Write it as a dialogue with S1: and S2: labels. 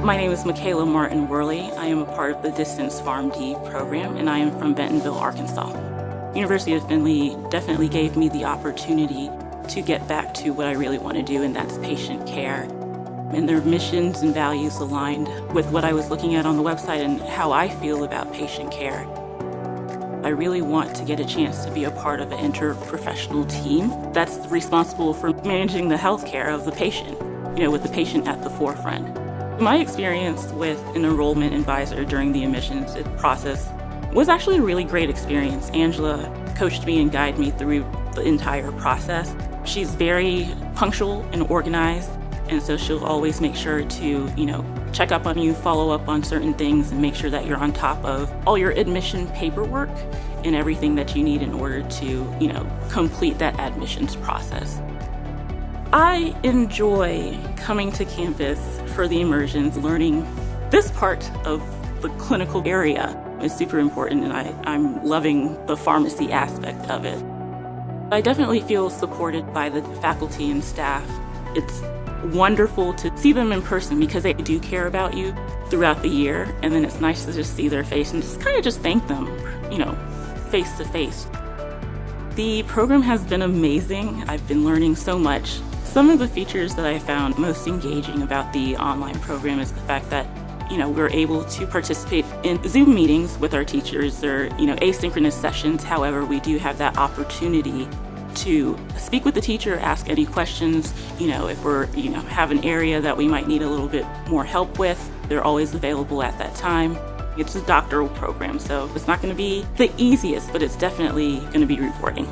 S1: My name is Michaela Martin-Worley. I am a part of the Distance PharmD program, and I am from Bentonville, Arkansas. University of Findlay definitely gave me the opportunity to get back to what I really want to do, and that's patient care. And their missions and values aligned with what I was looking at on the website and how I feel about patient care. I really want to get a chance to be a part of an interprofessional team that's responsible for managing the healthcare of the patient, with the patient at the forefront. My experience with an enrollment advisor during the admissions process was actually a really great experience. Angela coached me and guided me through the entire process. She's very punctual and organized, and so she'll always make sure to, check up on you, follow up on certain things, and make sure that you're on top of all your admission paperwork and everything that you need in order to, complete that admissions process. I enjoy coming to campus for the immersions, learning this part of the clinical area is super important, and I'm loving the pharmacy aspect of it. I definitely feel supported by the faculty and staff. It's wonderful to see them in person because they do care about you throughout the year, and then it's nice to just see their face and just thank them, face to face. The program has been amazing. I've been learning so much. Some of the features that I found most engaging about the online program is the fact that we're able to participate in Zoom meetings with our teachers or asynchronous sessions. However, we do have that opportunity to speak with the teacher, ask any questions. If we're have an area that we might need a little bit more help with, they're always available at that time. It's a doctoral program, so it's not going to be the easiest, but it's definitely going to be rewarding.